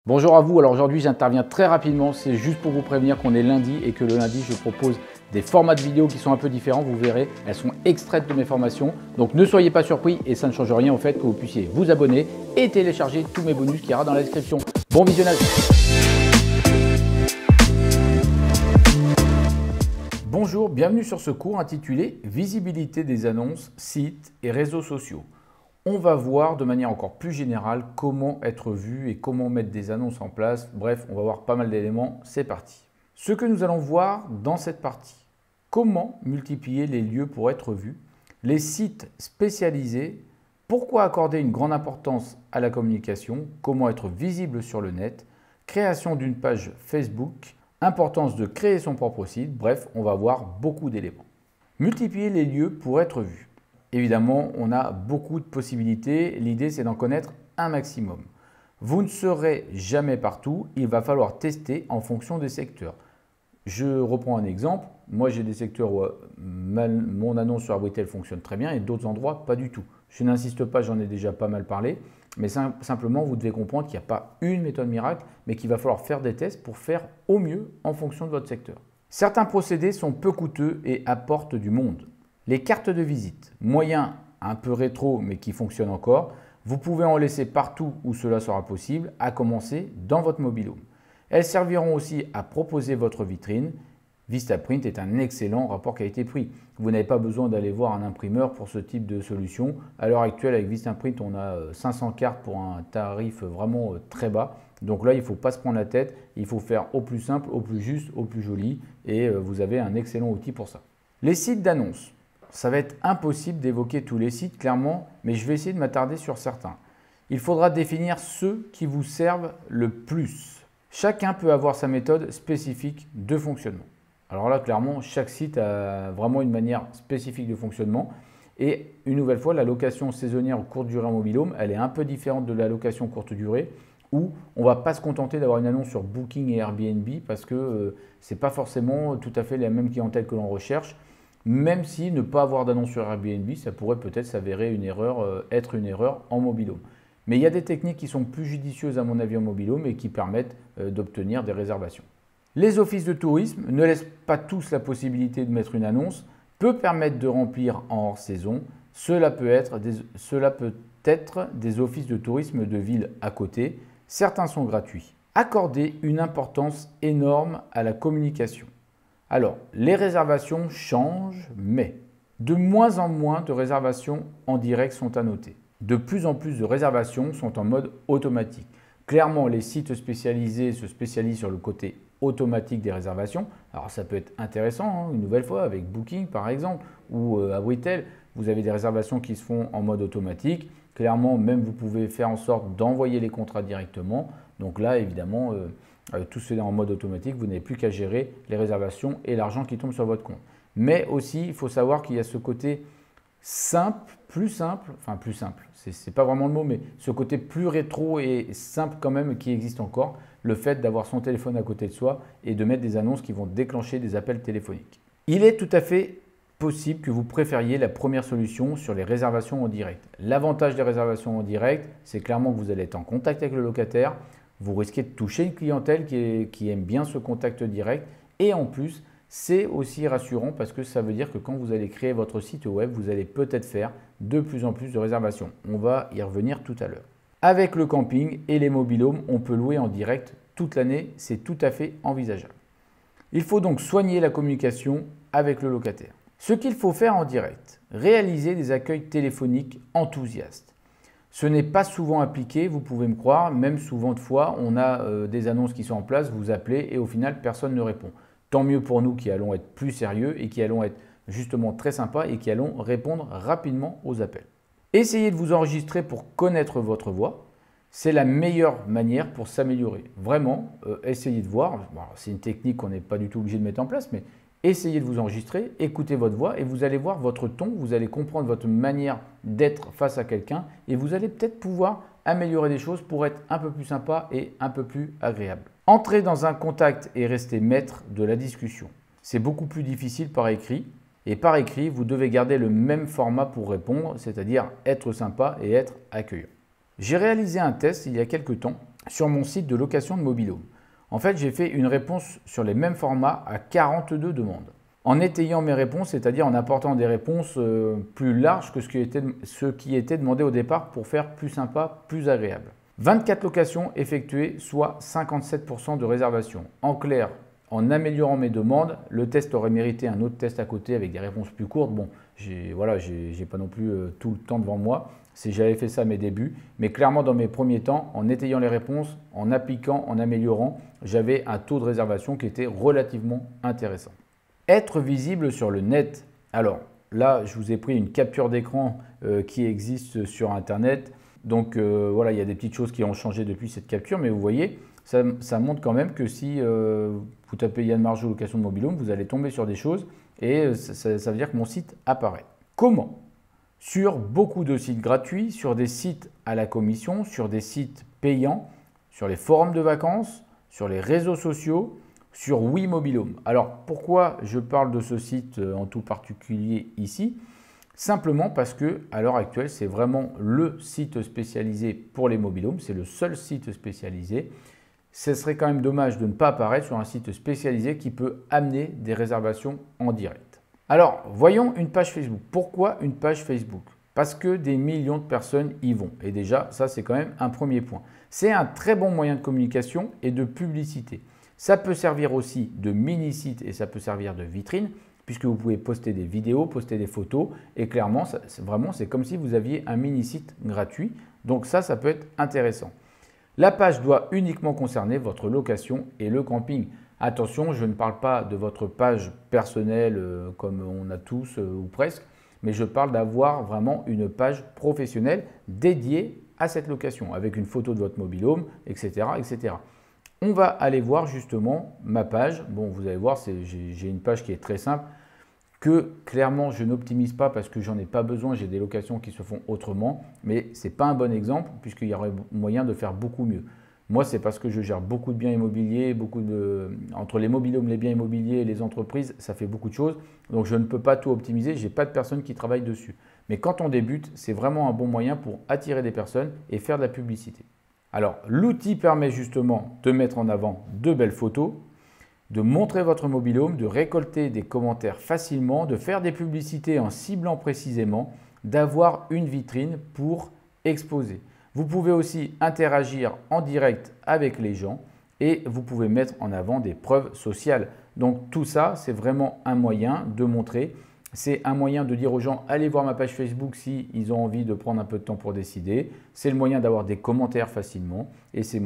Bonjour à vous, alors aujourd'hui j'interviens très rapidement, c'est juste pour vous prévenir qu'on est lundi et que le lundi je propose des formats de vidéos qui sont un peu différents, vous verrez, elles sont extraites de mes formations, donc ne soyez pas surpris et ça ne change rien au fait que vous puissiez vous abonner et télécharger tous mes bonus qui ira dans la description. Bon visionnage. Bonjour, bienvenue sur ce cours intitulé Visibilité des annonces, sites et réseaux sociaux. On va voir de manière encore plus générale comment être vu et comment mettre des annonces en place. Bref, on va voir pas mal d'éléments. C'est parti. Ce que nous allons voir dans cette partie, comment multiplier les lieux pour être vus, les sites spécialisés, pourquoi accorder une grande importance à la communication, comment être visible sur le net, création d'une page Facebook, importance de créer son propre site. Bref, on va voir beaucoup d'éléments. Multiplier les lieux pour être vu. Évidemment, on a beaucoup de possibilités. L'idée, c'est d'en connaître un maximum. Vous ne serez jamais partout. Il va falloir tester en fonction des secteurs. Je reprends un exemple. Moi, j'ai des secteurs où mon annonce sur Abritel fonctionne très bien et d'autres endroits, pas du tout. Je n'insiste pas, j'en ai déjà pas mal parlé. Mais simplement, vous devez comprendre qu'il n'y a pas une méthode miracle, mais qu'il va falloir faire des tests pour faire au mieux en fonction de votre secteur. Certains procédés sont peu coûteux et apportent du monde. Les cartes de visite, moyen un peu rétro mais qui fonctionnent encore, vous pouvez en laisser partout où cela sera possible, à commencer dans votre mobil-home. Elles serviront aussi à proposer votre vitrine. Vistaprint est un excellent rapport qualité-prix. Vous n'avez pas besoin d'aller voir un imprimeur pour ce type de solution. À l'heure actuelle, avec Vistaprint, on a 500 cartes pour un tarif vraiment très bas. Donc là, il ne faut pas se prendre la tête. Il faut faire au plus simple, au plus juste, au plus joli. Et vous avez un excellent outil pour ça. Les sites d'annonces. Ça va être impossible d'évoquer tous les sites, clairement, mais je vais essayer de m'attarder sur certains. Il faudra définir ceux qui vous servent le plus. Chacun peut avoir sa méthode spécifique de fonctionnement. Alors là, clairement, chaque site a vraiment une manière spécifique de fonctionnement. Et une nouvelle fois, la location saisonnière ou courte durée en mobil-home, elle est un peu différente de la location courte durée, où on ne va pas se contenter d'avoir une annonce sur Booking et Airbnb parce que ce n'est pas forcément tout à fait la même clientèle que l'on recherche. Même si ne pas avoir d'annonce sur Airbnb, ça pourrait peut-être s'avérer être une erreur en mobil-home. Mais il y a des techniques qui sont plus judicieuses à mon avis en mobil-home et qui permettent d'obtenir des réservations. Les offices de tourisme ne laissent pas tous la possibilité de mettre une annonce, peut permettre de remplir en hors saison. Cela peut être des offices de tourisme de ville à côté. Certains sont gratuits. Accorder une importance énorme à la communication. Alors, les réservations changent, mais de moins en moins de réservations en direct sont à noter. De plus en plus de réservations sont en mode automatique. Clairement, les sites spécialisés se spécialisent sur le côté automatique des réservations. Alors, ça peut être intéressant, une nouvelle fois, avec Booking par exemple, ou Abritel, vous avez des réservations qui se font en mode automatique. Clairement, même vous pouvez faire en sorte d'envoyer les contrats directement. Donc là, évidemment, tout se fait en mode automatique, vous n'avez plus qu'à gérer les réservations et l'argent qui tombe sur votre compte. Mais aussi, il faut savoir qu'il y a ce côté simple, c'est pas vraiment le mot, mais ce côté plus rétro et simple quand même qui existe encore, le fait d'avoir son téléphone à côté de soi et de mettre des annonces qui vont déclencher des appels téléphoniques. Il est tout à fait possible que vous préfériez la première solution sur les réservations en direct. L'avantage des réservations en direct, c'est clairement que vous allez être en contact avec le locataire. Vous risquez de toucher une clientèle qui aime bien ce contact direct et en plus, c'est aussi rassurant parce que ça veut dire que quand vous allez créer votre site web, vous allez peut-être faire de plus en plus de réservations. On va y revenir tout à l'heure. Avec le camping et les mobil-homes, on peut louer en direct toute l'année, c'est tout à fait envisageable. Il faut donc soigner la communication avec le locataire. Ce qu'il faut faire en direct, réaliser des accueils téléphoniques enthousiastes. Ce n'est pas souvent appliqué, vous pouvez me croire, même souvent de fois, on a des annonces qui sont en place, vous appelez et au final, personne ne répond. Tant mieux pour nous qui allons être plus sérieux et qui allons être justement très sympas et qui allons répondre rapidement aux appels. Essayez de vous enregistrer pour connaître votre voix. C'est la meilleure manière pour s'améliorer. Vraiment, essayez de voir. Bon, c'est une technique qu'on n'est pas du tout obligé de mettre en place, mais essayez de vous enregistrer, écoutez votre voix et vous allez voir votre ton, vous allez comprendre votre manière d'être face à quelqu'un et vous allez peut-être pouvoir améliorer des choses pour être un peu plus sympa et un peu plus agréable. Entrez dans un contact et restez maître de la discussion. C'est beaucoup plus difficile par écrit et par écrit, vous devez garder le même format pour répondre, c'est-à-dire être sympa et être accueillant. J'ai réalisé un test il y a quelques temps sur mon site de location de mobil-home. En fait, j'ai fait une réponse sur les mêmes formats à 42 demandes. En étayant mes réponses, c'est-à-dire en apportant des réponses plus larges que ce qui était demandé au départ pour faire plus sympa, plus agréable. 24 locations effectuées, soit 57% de réservation. En clair, en améliorant mes demandes, le test aurait mérité un autre test à côté avec des réponses plus courtes. Bon, j'ai pas non plus tout le temps devant moi. J'avais fait ça à mes débuts, mais clairement dans mes premiers temps, en étayant les réponses, en appliquant, en améliorant, j'avais un taux de réservation qui était relativement intéressant. Être visible sur le net. Alors là, je vous ai pris une capture d'écran qui existe sur Internet. Donc voilà, il y a des petites choses qui ont changé depuis cette capture, mais vous voyez, ça montre quand même que si vous tapez Yann Margeau location de mobil-home, vous allez tomber sur des choses et ça veut dire que mon site apparaît. Comment? Sur beaucoup de sites gratuits, sur des sites à la commission, sur des sites payants, sur les forums de vacances, sur les réseaux sociaux, sur WeMobil-Home. Alors pourquoi je parle de ce site en tout particulier ici? Simplement parce que à l'heure actuelle, c'est vraiment le site spécialisé pour les mobil-homes, c'est le seul site spécialisé. Ce serait quand même dommage de ne pas apparaître sur un site spécialisé qui peut amener des réservations en direct. Alors, voyons une page Facebook. Pourquoi une page Facebook? Parce que des millions de personnes y vont. Et déjà, ça, c'est quand même un premier point. C'est un très bon moyen de communication et de publicité. Ça peut servir aussi de mini-site et ça peut servir de vitrine, puisque vous pouvez poster des vidéos, poster des photos. Et clairement, c'est comme si vous aviez un mini-site gratuit. Donc ça peut être intéressant. La page doit uniquement concerner votre location et le camping. Attention, je ne parle pas de votre page personnelle comme on a tous ou presque, mais je parle d'avoir vraiment une page professionnelle dédiée à cette location, avec une photo de votre mobil-home, etc., etc. On va aller voir justement ma page. Bon, vous allez voir, j'ai une page qui est très simple, que clairement je n'optimise pas parce que j'en ai pas besoin, j'ai des locations qui se font autrement, mais ce n'est pas un bon exemple puisqu'il y aurait moyen de faire beaucoup mieux. Moi, c'est parce que je gère beaucoup de biens immobiliers, entre les mobil-homes, les biens immobiliers et les entreprises, ça fait beaucoup de choses. Donc, je ne peux pas tout optimiser, je n'ai pas de personnes qui travaillent dessus. Mais quand on débute, c'est vraiment un bon moyen pour attirer des personnes et faire de la publicité. Alors, l'outil permet justement de mettre en avant de belles photos, de montrer votre mobil-home, de récolter des commentaires facilement, de faire des publicités en ciblant précisément, d'avoir une vitrine pour exposer. Vous pouvez aussi interagir en direct avec les gens et vous pouvez mettre en avant des preuves sociales. Donc tout ça, c'est vraiment un moyen de montrer. C'est un moyen de dire aux gens, allez voir ma page Facebook si ils ont envie de prendre un peu de temps pour décider. C'est le moyen d'avoir des commentaires facilement et c'est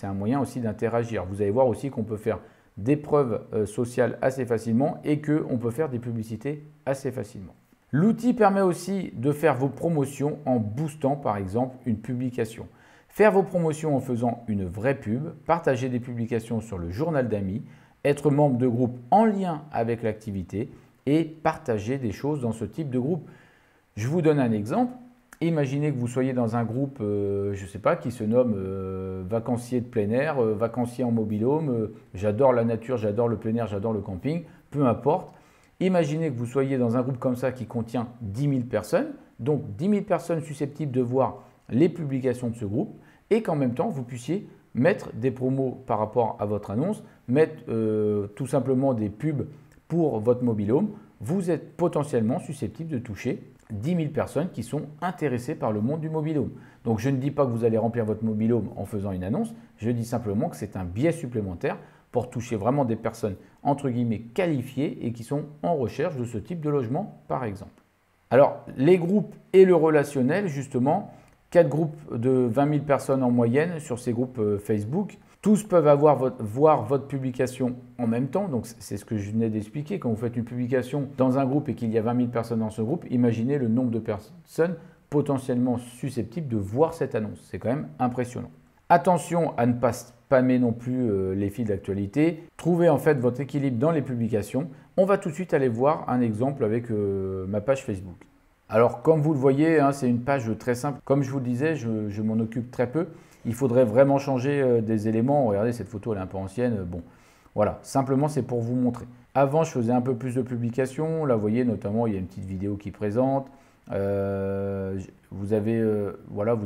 un moyen aussi d'interagir. Vous allez voir aussi qu'on peut faire des preuves sociales assez facilement et qu'on peut faire des publicités assez facilement. L'outil permet aussi de faire vos promotions en boostant par exemple une publication. Faire vos promotions en faisant une vraie pub, partager des publications sur le journal d'amis, être membre de groupes en lien avec l'activité et partager des choses dans ce type de groupe. Je vous donne un exemple. Imaginez que vous soyez dans un groupe, je ne sais pas, qui se nomme vacancier de plein air, vacancier en mobil-home, j'adore la nature, j'adore le plein air, j'adore le camping, peu importe. Imaginez que vous soyez dans un groupe comme ça qui contient 10 000 personnes, donc 10 000 personnes susceptibles de voir les publications de ce groupe et qu'en même temps, vous puissiez mettre des promos par rapport à votre annonce, mettre tout simplement des pubs pour votre mobil-home. Vous êtes potentiellement susceptible de toucher 10 000 personnes qui sont intéressées par le monde du mobil-home. Donc je ne dis pas que vous allez remplir votre mobil-home en faisant une annonce, je dis simplement que c'est un biais supplémentaire pour toucher vraiment des personnes entre guillemets qualifiées et qui sont en recherche de ce type de logement par exemple. Alors les groupes et le relationnel justement, 4 groupes de 20 000 personnes en moyenne sur ces groupes Facebook. Tous peuvent voir votre publication en même temps, donc c'est ce que je venais d'expliquer. Quand vous faites une publication dans un groupe et qu'il y a 20 000 personnes dans ce groupe, imaginez le nombre de personnes potentiellement susceptibles de voir cette annonce. C'est quand même impressionnant. Attention à ne pas spammer non plus les fils d'actualité. Trouvez en fait votre équilibre dans les publications. On va tout de suite aller voir un exemple avec ma page Facebook. Alors comme vous le voyez, hein, c'est une page très simple. Comme je vous le disais, je m'en occupe très peu. Il faudrait vraiment changer des éléments. Regardez, cette photo, elle est un peu ancienne. Bon, voilà, simplement, c'est pour vous montrer. Avant, je faisais un peu plus de publications. Là, vous voyez, notamment, il y a une petite vidéo qui présente. Voilà, vous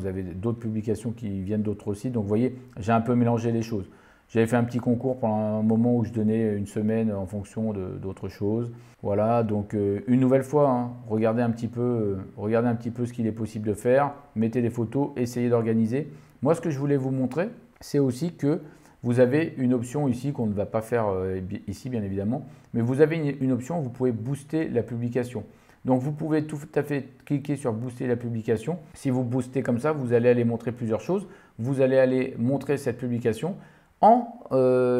avez d'autres publications qui viennent d'autres sites. Donc vous voyez, j'ai un peu mélangé les choses. J'avais fait un petit concours pendant un moment où je donnais une semaine en fonction d'autres choses. Voilà, donc une nouvelle fois, hein, regardez un petit peu ce qu'il est possible de faire. Mettez des photos, essayez d'organiser. Moi, ce que je voulais vous montrer, c'est aussi que vous avez une option ici qu'on ne va pas faire ici, bien évidemment. Mais vous avez une option où vous pouvez booster la publication. Donc, vous pouvez tout à fait cliquer sur booster la publication. Si vous boostez comme ça, vous allez aller montrer plusieurs choses. Vous allez aller montrer cette publication en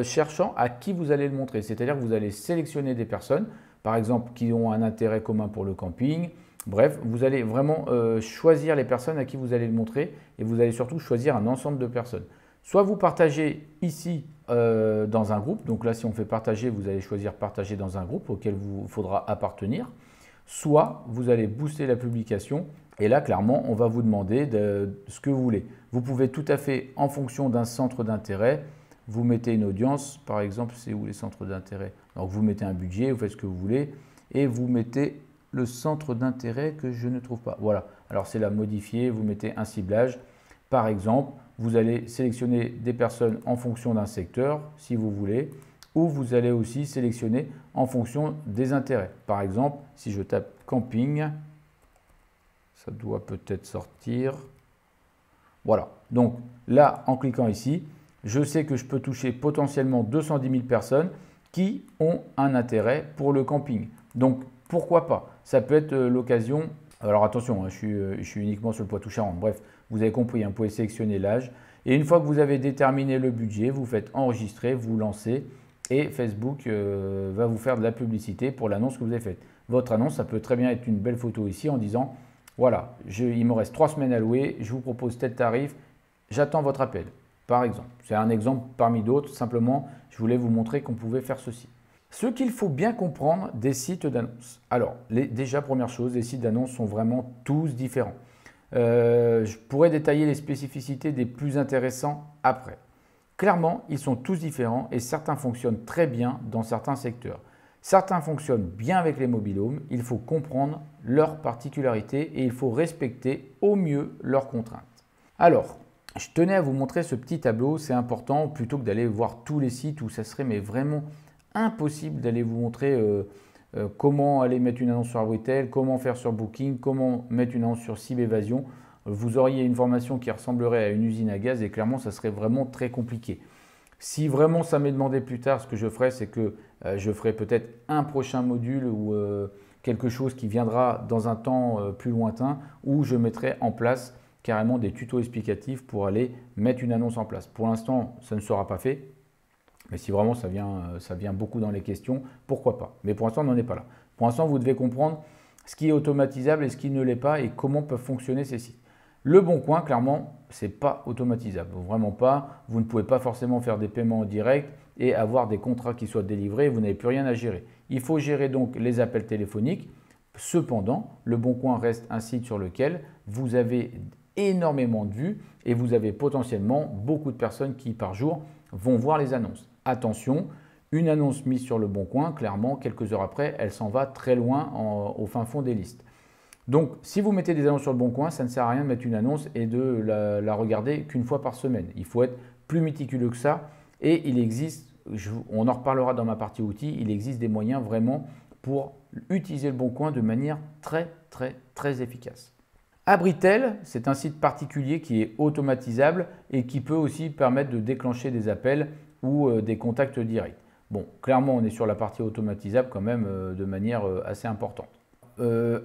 cherchant à qui vous allez le montrer. C'est-à-dire que vous allez sélectionner des personnes, par exemple, qui ont un intérêt commun pour le camping. Bref, vous allez vraiment choisir les personnes à qui vous allez le montrer et vous allez surtout choisir un ensemble de personnes. Soit vous partagez ici dans un groupe. Donc là, si on fait partager, vous allez choisir partager dans un groupe auquel vous faudra appartenir. Soit vous allez booster la publication et là, clairement, on va vous demander de ce que vous voulez. Vous pouvez tout à fait, en fonction d'un centre d'intérêt, vous mettez une audience, par exemple, c'est où les centres d'intérêt? Donc vous mettez un budget, vous faites ce que vous voulez et vous mettez le centre d'intérêt que je ne trouve pas. Voilà, alors c'est là modifier, vous mettez un ciblage. Par exemple, vous allez sélectionner des personnes en fonction d'un secteur, si vous voulez, ou vous allez aussi sélectionner en fonction des intérêts. Par exemple, si je tape camping, ça doit peut-être sortir. Voilà, donc là, en cliquant ici, je sais que je peux toucher potentiellement 210 000 personnes qui ont un intérêt pour le camping. Donc, pourquoi pas? Ça peut être l'occasion. Alors attention, hein, je suis uniquement sur le Poitou-Charentes. Bref, vous avez compris, hein, vous pouvez sélectionner l'âge. Et une fois que vous avez déterminé le budget, vous faites enregistrer, vous lancez et Facebook va vous faire de la publicité pour l'annonce que vous avez faite. Votre annonce, ça peut très bien être une belle photo ici en disant voilà, il me reste 3 semaines à louer, je vous propose tel tarif, j'attends votre appel. Par exemple, c'est un exemple parmi d'autres, simplement je voulais vous montrer qu'on pouvait faire ceci. Ce qu'il faut bien comprendre des sites d'annonces. Alors, déjà, première chose, les sites d'annonces sont vraiment tous différents. Je pourrais détailler les spécificités des plus intéressants après. Clairement, ils sont tous différents et certains fonctionnent très bien dans certains secteurs. Certains fonctionnent bien avec les mobil-homes, il faut comprendre leurs particularités et il faut respecter au mieux leurs contraintes. Alors, je tenais à vous montrer ce petit tableau, c'est important, plutôt que d'aller voir tous les sites où ça serait mais vraiment impossible d'aller vous montrer comment aller mettre une annonce sur Abritel, comment faire sur Booking, comment mettre une annonce sur Cybevasion. Vous auriez une formation qui ressemblerait à une usine à gaz et clairement, ça serait vraiment très compliqué. Si vraiment ça m'est demandé plus tard, ce que je ferai, c'est que je ferai peut-être un prochain module ou quelque chose qui viendra dans un temps plus lointain où je mettrai en place carrément des tutos explicatifs pour aller mettre une annonce en place. Pour l'instant, ça ne sera pas fait. Mais si vraiment ça vient beaucoup dans les questions, pourquoi pas? Mais pour l'instant, on n'en est pas là. Pour l'instant, vous devez comprendre ce qui est automatisable et ce qui ne l'est pas et comment peuvent fonctionner ces sites. Le Bon Coin, clairement, ce n'est pas automatisable. Vraiment pas. Vous ne pouvez pas forcément faire des paiements en direct et avoir des contrats qui soient délivrés. Vous n'avez plus rien à gérer. Il faut gérer donc les appels téléphoniques. Cependant, le Bon Coin reste un site sur lequel vous avez énormément de vues et vous avez potentiellement beaucoup de personnes qui, par jour, vont voir les annonces. Attention, une annonce mise sur le Bon Coin, clairement, quelques heures après, elle s'en va très loin au fin fond des listes. Donc, si vous mettez des annonces sur le Bon Coin, ça ne sert à rien de mettre une annonce et de la regarder qu'une fois par semaine. Il faut être plus méticuleux que ça et il existe, on en reparlera dans ma partie outils, il existe des moyens vraiment pour utiliser le Bon Coin de manière très efficace. Abritel, c'est un site particulier qui est automatisable et qui peut aussi permettre de déclencher des appels ou des contacts directs. Bon, clairement, on est sur la partie automatisable quand même de manière assez importante.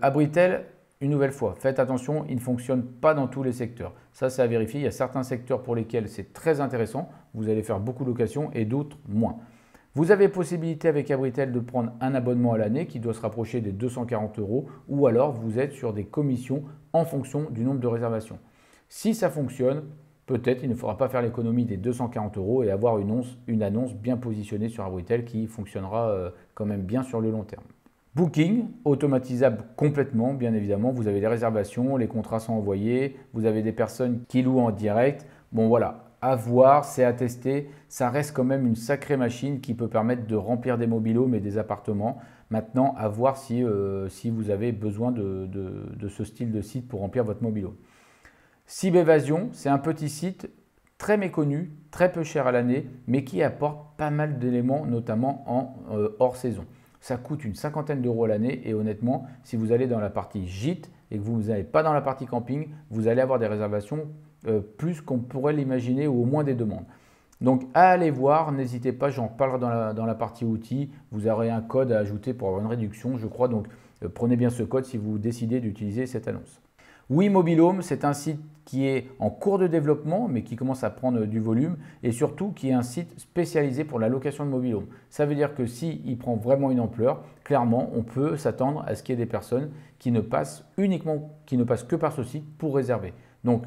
Abritel, une nouvelle fois, faites attention, il ne fonctionne pas dans tous les secteurs. Ça, c'est à vérifier. Il y a certains secteurs pour lesquels c'est très intéressant. Vous allez faire beaucoup de locations et d'autres moins. Vous avez possibilité avec Abritel de prendre un abonnement à l'année qui doit se rapprocher des 240 € ou alors vous êtes sur des commissions en fonction du nombre de réservations. Si ça fonctionne, peut-être il ne faudra pas faire l'économie des 240 € et avoir une annonce bien positionnée sur Abritel qui fonctionnera quand même bien sur le long terme. Booking, automatisable complètement, bien évidemment. Vous avez les réservations, les contrats sont envoyés, vous avez des personnes qui louent en direct. Bon voilà, à voir, c'est à tester. Ça reste quand même une sacrée machine qui peut permettre de remplir des mobil-homes et des appartements. Maintenant, à voir si vous avez besoin de ce style de site pour remplir votre mobil-home. Cybevasion, c'est un petit site très méconnu, très peu cher à l'année, mais qui apporte pas mal d'éléments, notamment en hors saison. Ça coûte une cinquantaine d'euros à l'année et honnêtement, si vous allez dans la partie gîte et que vous n'allez pas dans la partie camping, vous allez avoir des réservations plus qu'on pourrait l'imaginer ou au moins des demandes. Donc à aller voir, n'hésitez pas, j'en parlerai dans la partie outils. Vous aurez un code à ajouter pour avoir une réduction, je crois. Donc prenez bien ce code si vous décidez d'utiliser cette annonce. Oui Mobil-Home, c'est un site qui est en cours de développement, mais qui commence à prendre du volume et surtout qui est un site spécialisé pour la location de mobil-home. Ça veut dire que s'il prend vraiment une ampleur, clairement, on peut s'attendre à ce qu'il y ait des personnes qui ne passent que par ce site pour réserver. Donc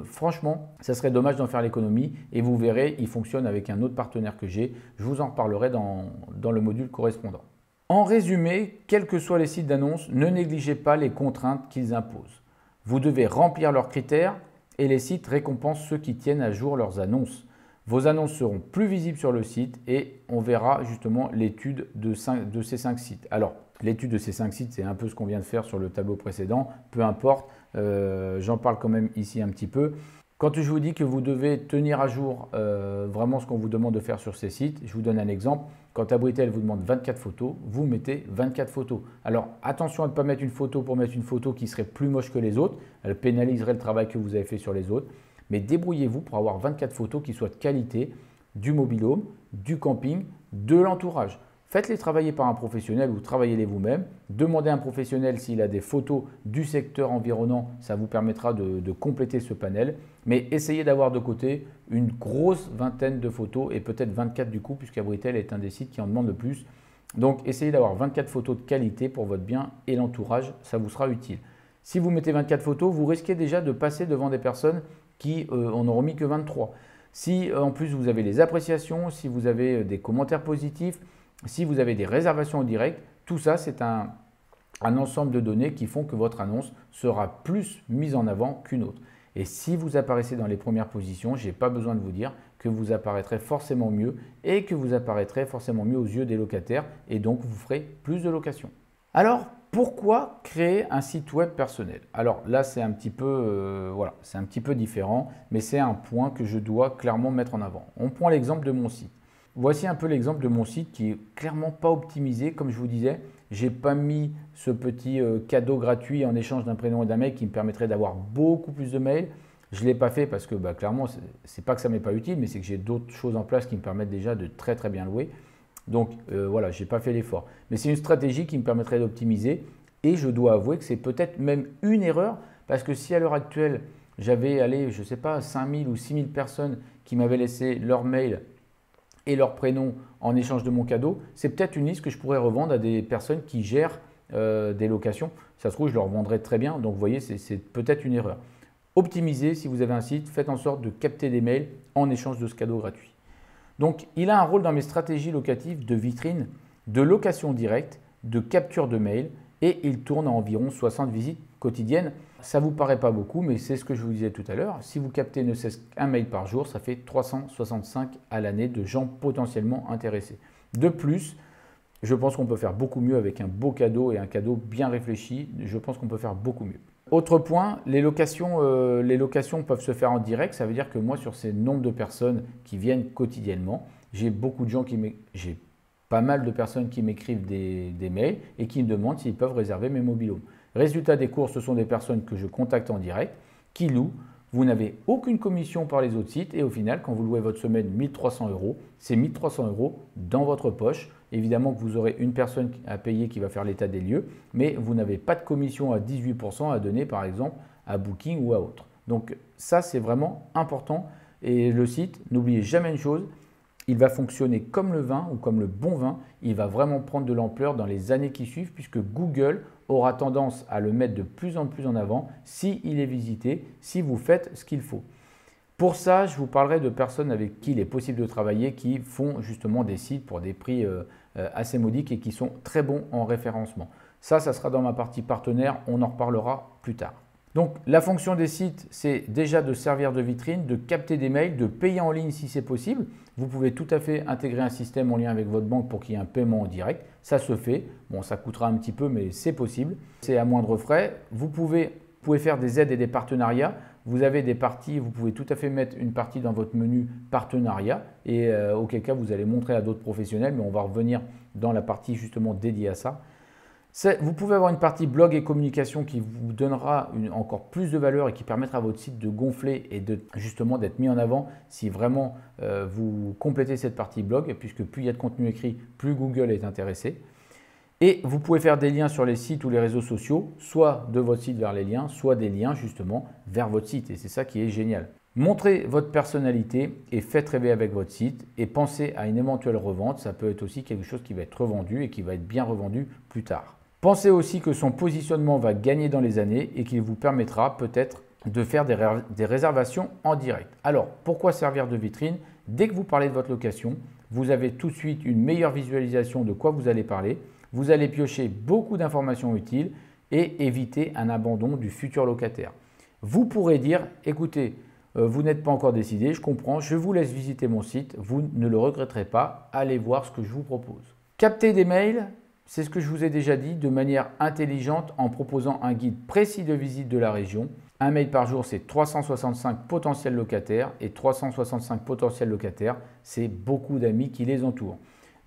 franchement, ça serait dommage d'en faire l'économie et vous verrez, il fonctionne avec un autre partenaire que j'ai. Je vous en reparlerai dans le module correspondant. En résumé, quels que soient les sites d'annonces, ne négligez pas les contraintes qu'ils imposent. Vous devez remplir leurs critères et les sites récompensent ceux qui tiennent à jour leurs annonces. Vos annonces seront plus visibles sur le site et on verra justement l'étude de ces 5 sites. Alors, l'étude de ces 5 sites, c'est un peu ce qu'on vient de faire sur le tableau précédent. Peu importe, j'en parle quand même ici un petit peu. Quand je vous dis que vous devez tenir à jour vraiment ce qu'on vous demande de faire sur ces sites, je vous donne un exemple. Quand Abritel vous demande 24 photos, vous mettez 24 photos. Alors attention à ne pas mettre une photo pour mettre une photo qui serait plus moche que les autres. Elle pénaliserait le travail que vous avez fait sur les autres. Mais débrouillez-vous pour avoir 24 photos qui soient de qualité du mobil-home, du camping, de l'entourage. Faites-les travailler par un professionnel ou travaillez-les vous-même. Demandez à un professionnel s'il a des photos du secteur environnant, ça vous permettra de compléter ce panel. Mais essayez d'avoir de côté une grosse vingtaine de photos et peut-être 24 du coup, puisqu'Abritel est un des sites qui en demande le plus. Donc essayez d'avoir 24 photos de qualité pour votre bien et l'entourage, ça vous sera utile. Si vous mettez 24 photos, vous risquez déjà de passer devant des personnes qui en auront mis que 23. Si en plus vous avez les appréciations, si vous avez des commentaires positifs, si vous avez des réservations en direct, tout ça, c'est un ensemble de données qui font que votre annonce sera plus mise en avant qu'une autre. Et si vous apparaissez dans les premières positions, je n'ai pas besoin de vous dire que vous apparaîtrez forcément mieux et que vous apparaîtrez forcément mieux aux yeux des locataires et donc vous ferez plus de locations. Alors, pourquoi créer un site web personnel? Alors là, c'est un petit peu, c'est un petit peu différent, mais c'est un point que je dois clairement mettre en avant. On prend l'exemple de mon site. Voici un peu l'exemple de mon site qui est clairement pas optimisé. Comme je vous disais, je n'ai pas mis ce petit cadeau gratuit en échange d'un prénom et d'un mail qui me permettrait d'avoir beaucoup plus de mails. Je ne l'ai pas fait parce que clairement, c'est pas que ça ne m'est pas utile, mais c'est que j'ai d'autres choses en place qui me permettent déjà de très très bien louer. Donc voilà, je n'ai pas fait l'effort. Mais c'est une stratégie qui me permettrait d'optimiser et je dois avouer que c'est peut-être même une erreur parce que si à l'heure actuelle, j'avais, je ne sais pas, 5000 ou 6000 personnes qui m'avaient laissé leur mail et leur prénom en échange de mon cadeau, c'est peut-être une liste que je pourrais revendre à des personnes qui gèrent des locations. Ça se trouve, je leur vendrais très bien. Donc, vous voyez, c'est peut-être une erreur. Optimisez, si vous avez un site, faites en sorte de capter des mails en échange de ce cadeau gratuit. Donc, il a un rôle dans mes stratégies locatives de vitrine, de location directe, de capture de mails et il tourne à environ 60 visites quotidiennes. Ça ne vous paraît pas beaucoup, mais c'est ce que je vous disais tout à l'heure. Si vous captez ne cesse qu'un mail par jour, ça fait 365 à l'année de gens potentiellement intéressés. De plus, je pense qu'on peut faire beaucoup mieux avec un beau cadeau et un cadeau bien réfléchi. Je pense qu'on peut faire beaucoup mieux. Autre point, les locations peuvent se faire en direct. Ça veut dire que moi, sur ces nombres de personnes qui viennent quotidiennement, j'ai pas mal de personnes qui m'écrivent des mails et qui me demandent s'ils peuvent réserver mes mobil-homes. Résultat des courses, ce sont des personnes que je contacte en direct, qui louent. Vous n'avez aucune commission par les autres sites et au final, quand vous louez votre semaine 1300 €, c'est 1300 € dans votre poche. Évidemment que vous aurez une personne à payer qui va faire l'état des lieux, mais vous n'avez pas de commission à 18% à donner par exemple à Booking ou à autre. Donc ça, c'est vraiment important. Et le site, n'oubliez jamais une chose, il va fonctionner comme le vin ou comme le bon vin. Il va vraiment prendre de l'ampleur dans les années qui suivent puisque Google aura tendance à le mettre de plus en plus en avant s'il est visité, si vous faites ce qu'il faut. Pour ça, je vous parlerai de personnes avec qui il est possible de travailler qui font justement des sites pour des prix assez modiques et qui sont très bons en référencement. Ça sera dans ma partie partenaire, on en reparlera plus tard. Donc la fonction des sites, c'est déjà de servir de vitrine, de capter des mails, de payer en ligne si c'est possible. Vous pouvez tout à fait intégrer un système en lien avec votre banque pour qu'il y ait un paiement en direct. Ça se fait. Bon, ça coûtera un petit peu, mais c'est possible. C'est à moindre frais. Vous pouvez faire des aides et des partenariats. Vous avez des parties, vous pouvez tout à fait mettre une partie dans votre menu partenariat et auquel cas vous allez montrer à d'autres professionnels, mais on va revenir dans la partie justement dédiée à ça. Vous pouvez avoir une partie blog et communication qui vous donnera encore plus de valeur et qui permettra à votre site de gonfler et justement d'être mis en avant si vraiment vous complétez cette partie blog, puisque plus il y a de contenu écrit, plus Google est intéressé. Et vous pouvez faire des liens sur les sites ou les réseaux sociaux, soit de votre site vers les liens, soit des liens justement vers votre site. Et c'est ça qui est génial. Montrez votre personnalité et faites rêver avec votre site et pensez à une éventuelle revente. Ça peut être aussi quelque chose qui va être revendu et qui va être bien revendu plus tard. Pensez aussi que son positionnement va gagner dans les années et qu'il vous permettra peut-être de faire des réservations en direct. Alors, pourquoi servir de vitrine? Dès que vous parlez de votre location, vous avez tout de suite une meilleure visualisation de quoi vous allez parler. Vous allez piocher beaucoup d'informations utiles et éviter un abandon du futur locataire. Vous pourrez dire, écoutez, vous n'êtes pas encore décidé, je comprends, je vous laisse visiter mon site, vous ne le regretterez pas, allez voir ce que je vous propose. Capter des mails, c'est ce que je vous ai déjà dit, de manière intelligente en proposant un guide précis de visite de la région. Un mail par jour, c'est 365 potentiels locataires et 365 potentiels locataires, c'est beaucoup d'amis qui les entourent.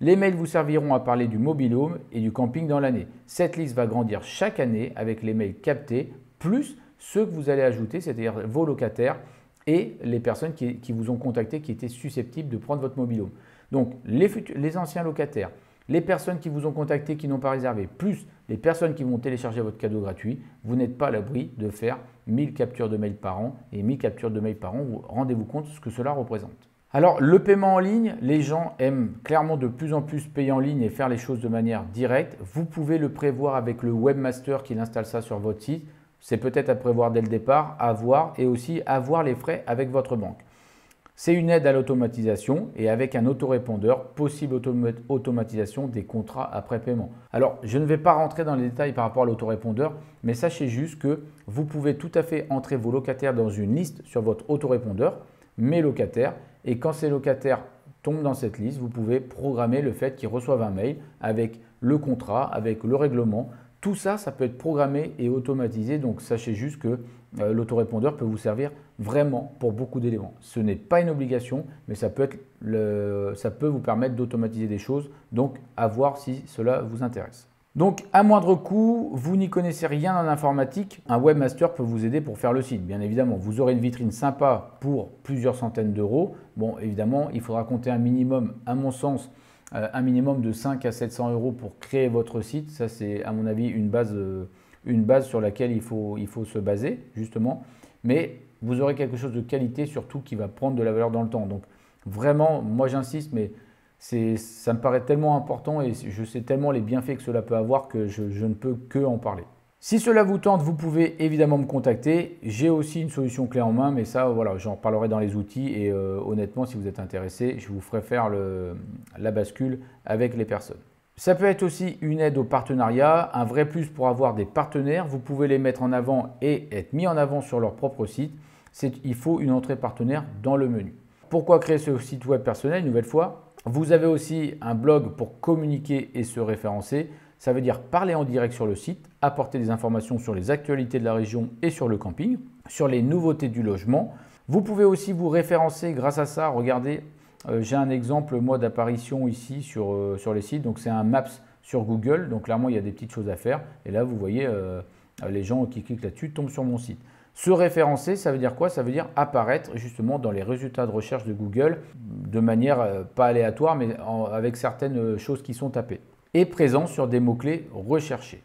Les mails vous serviront à parler du mobile home et du camping dans l'année. Cette liste va grandir chaque année avec les mails captés, plus ceux que vous allez ajouter, c'est-à-dire vos locataires et les personnes qui vous ont contacté, qui étaient susceptibles de prendre votre mobile home. Donc, les anciens locataires, les personnes qui vous ont contacté, qui n'ont pas réservé, plus les personnes qui vont télécharger votre cadeau gratuit, vous n'êtes pas à l'abri de faire 1000 captures de mails par an. Et 1000 captures de mails par an, rendez-vous compte de ce que cela représente. Alors, le paiement en ligne, les gens aiment clairement de plus en plus payer en ligne et faire les choses de manière directe. Vous pouvez le prévoir avec le webmaster qui installe ça sur votre site. C'est peut-être à prévoir dès le départ, à voir et aussi à voir les frais avec votre banque. C'est une aide à l'automatisation et avec un autorépondeur, possible automatisation des contrats après paiement. Alors, je ne vais pas rentrer dans les détails par rapport à l'autorépondeur, mais sachez juste que vous pouvez tout à fait entrer vos locataires dans une liste sur votre autorépondeur, mes locataires, et quand ces locataires tombent dans cette liste, vous pouvez programmer le fait qu'ils reçoivent un mail avec le contrat, avec le règlement. Tout ça, ça peut être programmé et automatisé, donc sachez juste que l'autorépondeur peut vous servir vraiment pour beaucoup d'éléments. Ce n'est pas une obligation, mais ça peut vous permettre d'automatiser des choses, donc à voir si cela vous intéresse. Donc à moindre coût, vous n'y connaissez rien en informatique, un webmaster peut vous aider pour faire le site. Bien évidemment, vous aurez une vitrine sympa pour plusieurs centaines d'euros. Bon, évidemment, il faudra compter un minimum, à mon sens, un minimum de 5 à 700 euros pour créer votre site. Ça, c'est à mon avis une base sur laquelle il faut se baser, justement. Mais vous aurez quelque chose de qualité, surtout qui va prendre de la valeur dans le temps. Donc vraiment, moi j'insiste, mais ça me paraît tellement important et je sais tellement les bienfaits que cela peut avoir que je ne peux que en parler. Si cela vous tente, vous pouvez évidemment me contacter. J'ai aussi une solution clé en main, mais ça, voilà, j'en parlerai dans les outils et honnêtement, si vous êtes intéressé, je vous ferai faire la bascule avec les personnes. Ça peut être aussi une aide au partenariat, un vrai plus pour avoir des partenaires. Vous pouvez les mettre en avant et être mis en avant sur leur propre site. Il faut une entrée partenaire dans le menu. Pourquoi créer ce site web personnel? Une nouvelle fois, vous avez aussi un blog pour communiquer et se référencer. Ça veut dire parler en direct sur le site, apporter des informations sur les actualités de la région et sur le camping, sur les nouveautés du logement. Vous pouvez aussi vous référencer grâce à ça. Regardez, j'ai un exemple moi d'apparition ici sur les sites. Donc c'est un Maps sur Google. Donc clairement, il y a des petites choses à faire. Et là, vous voyez, les gens qui cliquent là-dessus tombent sur mon site. Se référencer, ça veut dire quoi? Ça veut dire apparaître justement dans les résultats de recherche de Google de manière pas aléatoire, mais avec certaines choses qui sont tapées. Et présent sur des mots-clés recherchés.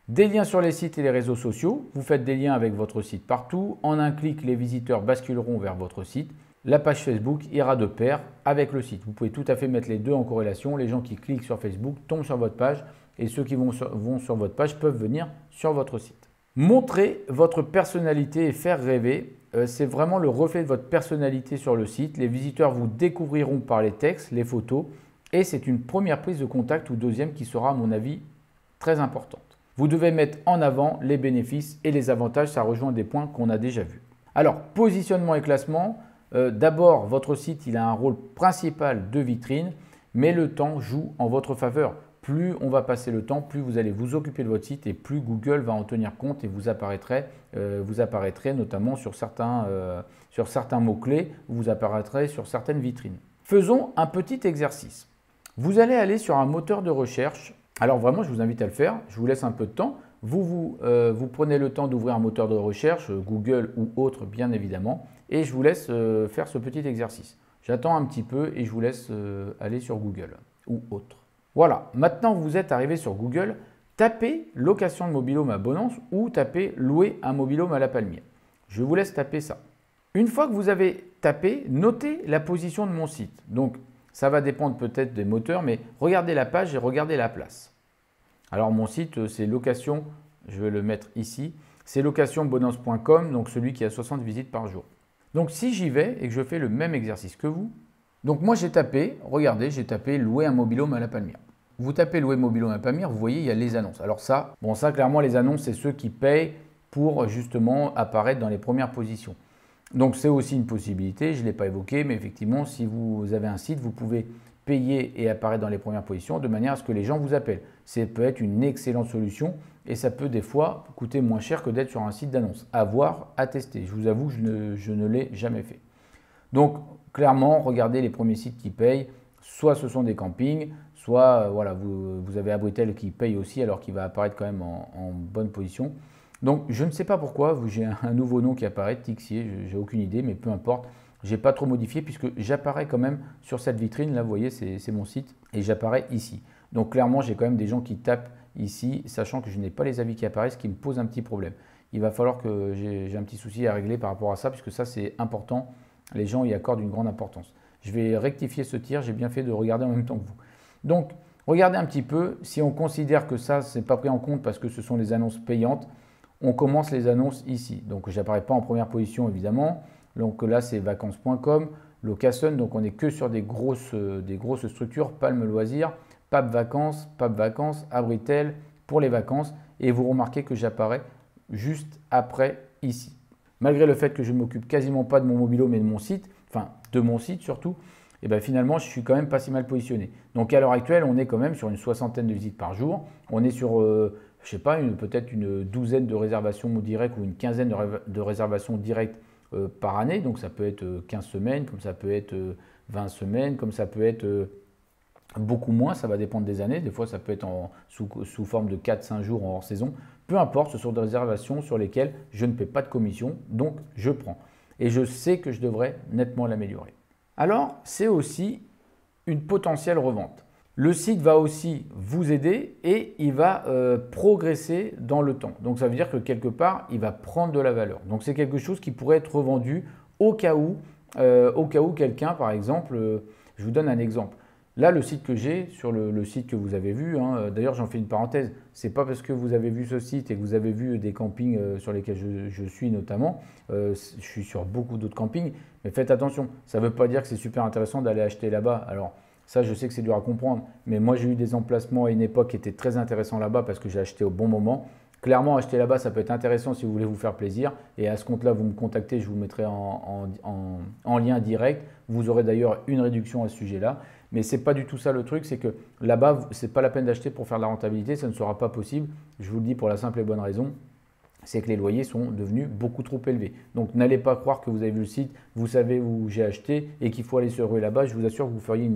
Des liens sur les sites et les réseaux sociaux. Vous faites des liens avec votre site partout. En un clic, les visiteurs basculeront vers votre site. La page Facebook ira de pair avec le site. Vous pouvez tout à fait mettre les deux en corrélation. Les gens qui cliquent sur Facebook tombent sur votre page et ceux qui vont sur votre page peuvent venir sur votre site. Montrer votre personnalité et faire rêver, c'est vraiment le reflet de votre personnalité sur le site. Les visiteurs vous découvriront par les textes, les photos et c'est une première prise de contact ou deuxième qui sera à mon avis très importante. Vous devez mettre en avant les bénéfices et les avantages, ça rejoint des points qu'on a déjà vus. Alors, positionnement et classement, d'abord, votre site il a un rôle principal de vitrine, mais le temps joue en votre faveur. Plus on va passer le temps, plus vous allez vous occuper de votre site et plus Google va en tenir compte et vous apparaîtrez notamment sur certains mots-clés, vous apparaîtrez sur certaines vitrines. Faisons un petit exercice. Vous allez aller sur un moteur de recherche. Alors vraiment, je vous invite à le faire. Je vous laisse un peu de temps. Vous prenez le temps d'ouvrir un moteur de recherche, Google ou autre bien évidemment, et je vous laisse faire ce petit exercice. J'attends un petit peu et je vous laisse aller sur Google ou autre. Voilà, maintenant vous êtes arrivé sur Google, tapez location de mobil-home à Bonance ou tapez louer un mobil-home à La Palmière. Je vous laisse taper ça. Une fois que vous avez tapé, notez la position de mon site. Donc ça va dépendre peut-être des moteurs, mais regardez la page et regardez la place. Alors mon site c'est location, je vais le mettre ici, c'est locationbonance.com, donc celui qui a 60 visites par jour. Donc si j'y vais et que je fais le même exercice que vous, donc moi j'ai tapé, regardez, j'ai tapé louer un mobil-home à La Palmière. Vous tapez louer mobil-home à La Palmière, vous voyez il y a les annonces. Alors ça, clairement les annonces c'est ceux qui payent pour justement apparaître dans les premières positions. Donc c'est aussi une possibilité, je ne l'ai pas évoqué, mais effectivement si vous avez un site, vous pouvez payer et apparaître dans les premières positions de manière à ce que les gens vous appellent. Ça peut être une excellente solution et ça peut des fois coûter moins cher que d'être sur un site d'annonce. À voir, à tester. Je vous avoue, je ne l'ai jamais fait. Donc clairement, regardez les premiers sites qui payent. Soit ce sont des campings, soit voilà, vous avez Abritel qui paye aussi alors qu'il va apparaître quand même en bonne position. Donc je ne sais pas pourquoi, j'ai un nouveau nom qui apparaît, Tixier, j'ai aucune idée, mais peu importe. Je n'ai pas trop modifié puisque j'apparais quand même sur cette vitrine. Là, vous voyez, c'est mon site et j'apparais ici. Donc clairement, j'ai quand même des gens qui tapent ici, sachant que je n'ai pas les avis qui apparaissent, ce qui me pose un petit problème. Il va falloir que j'ai un petit souci à régler par rapport à ça, puisque ça, c'est important. Les gens y accordent une grande importance. Je vais rectifier ce tir, j'ai bien fait de regarder en même temps que vous. Donc, regardez un petit peu. Si on considère que ça, ce n'est pas pris en compte parce que ce sont les annonces payantes, on commence les annonces ici. Donc, je n'apparais pas en première position, évidemment. Donc là, c'est vacances.com, Location, donc on n'est que sur des grosses structures, Palme Loisirs, PAP Vacances, Abritel pour les vacances. Et vous remarquez que j'apparais juste après ici. Malgré le fait que je ne m'occupe quasiment pas de mon mobile-home mais de mon site, enfin de mon site surtout, et bien finalement je suis quand même pas si mal positionné. Donc à l'heure actuelle, on est quand même sur une soixantaine de visites par jour. On est sur, je sais pas, peut-être une douzaine de réservations directes ou une quinzaine de réservations directes par année. Donc ça peut être 15 semaines, comme ça peut être 20 semaines, comme ça peut être beaucoup moins, ça va dépendre des années. Des fois, ça peut être sous forme de 4-5 jours en hors saison. Peu importe, ce sont des réservations sur lesquelles je ne paie pas de commission, donc je prends. Et je sais que je devrais nettement l'améliorer. Alors, c'est aussi une potentielle revente. Le site va aussi vous aider et il va progresser dans le temps. Donc, ça veut dire que quelque part, il va prendre de la valeur. Donc, c'est quelque chose qui pourrait être revendu au cas où quelqu'un, par exemple, je vous donne un exemple. Là, le site que j'ai, sur le site que vous avez vu, d'ailleurs j'en fais une parenthèse, c'est pas parce que vous avez vu ce site et que vous avez vu des campings sur lesquels je suis notamment, je suis sur beaucoup d'autres campings, mais faites attention, ça ne veut pas dire que c'est super intéressant d'aller acheter là-bas. Alors ça, je sais que c'est dur à comprendre, mais moi j'ai eu des emplacements à une époque qui étaient très intéressants là-bas parce que j'ai acheté au bon moment. Clairement, acheter là-bas, ça peut être intéressant si vous voulez vous faire plaisir. Et à ce compte-là, vous me contactez, je vous mettrai en lien direct. Vous aurez d'ailleurs une réduction à ce sujet-là. Mais ce n'est pas du tout ça le truc, c'est que là-bas, ce n'est pas la peine d'acheter pour faire de la rentabilité, ça ne sera pas possible. Je vous le dis pour la simple et bonne raison, c'est que les loyers sont devenus beaucoup trop élevés. Donc n'allez pas croire que vous avez vu le site, vous savez où j'ai acheté et qu'il faut aller se ruer là-bas. Je vous assure que vous feriez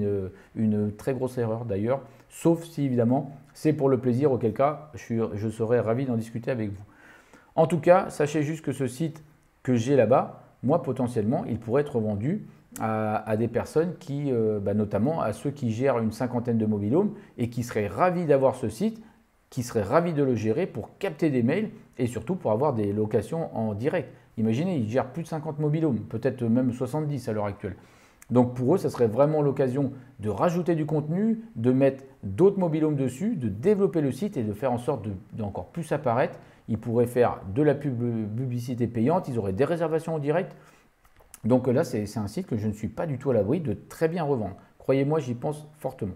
une très grosse erreur d'ailleurs, sauf si évidemment c'est pour le plaisir, auquel cas je serais ravi d'en discuter avec vous. En tout cas, sachez juste que ce site que j'ai là-bas, moi potentiellement, il pourrait être vendu à des personnes qui, notamment à ceux qui gèrent une cinquantaine de mobil-homes et qui seraient ravis d'avoir ce site, qui seraient ravis de le gérer pour capter des mails et surtout pour avoir des locations en direct. Imaginez, ils gèrent plus de 50 mobil-homes, peut-être même 70 à l'heure actuelle. Donc pour eux, ça serait vraiment l'occasion de rajouter du contenu, de mettre d'autres mobil-homes dessus, de développer le site et de faire en sorte d'encore plus apparaître. Ils pourraient faire de la publicité payante, ils auraient des réservations en direct. Donc là, c'est un site que je ne suis pas du tout à l'abri de très bien revendre. Croyez-moi, j'y pense fortement.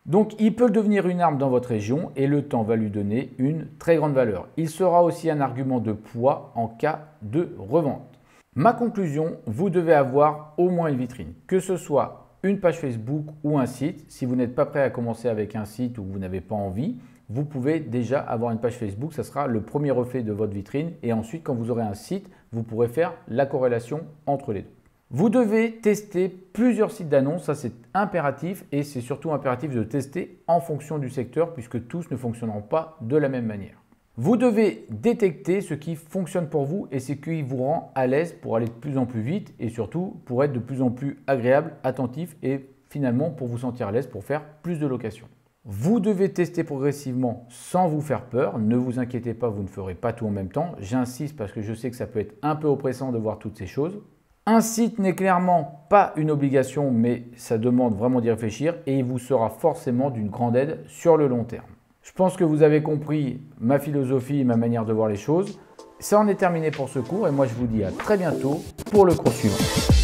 Donc il peut devenir une arme dans votre région et le temps va lui donner une très grande valeur. Il sera aussi un argument de poids en cas de revente. Ma conclusion, vous devez avoir au moins une vitrine, que ce soit une page Facebook ou un site. Si vous n'êtes pas prêt à commencer avec un site ou vous n'avez pas envie, vous pouvez déjà avoir une page Facebook, ça sera le premier reflet de votre vitrine et ensuite quand vous aurez un site, vous pourrez faire la corrélation entre les deux. Vous devez tester plusieurs sites d'annonces, ça c'est impératif et c'est surtout impératif de tester en fonction du secteur puisque tous ne fonctionneront pas de la même manière. Vous devez détecter ce qui fonctionne pour vous et ce qui vous rend à l'aise pour aller de plus en plus vite et surtout pour être de plus en plus agréable, attentif et finalement pour vous sentir à l'aise pour faire plus de locations. Vous devez tester progressivement sans vous faire peur. Ne vous inquiétez pas, vous ne ferez pas tout en même temps. J'insiste parce que je sais que ça peut être un peu oppressant de voir toutes ces choses. Un site n'est clairement pas une obligation, mais ça demande vraiment d'y réfléchir et il vous sera forcément d'une grande aide sur le long terme. Je pense que vous avez compris ma philosophie et ma manière de voir les choses. Ça en est terminé pour ce cours et moi je vous dis à très bientôt pour le cours suivant.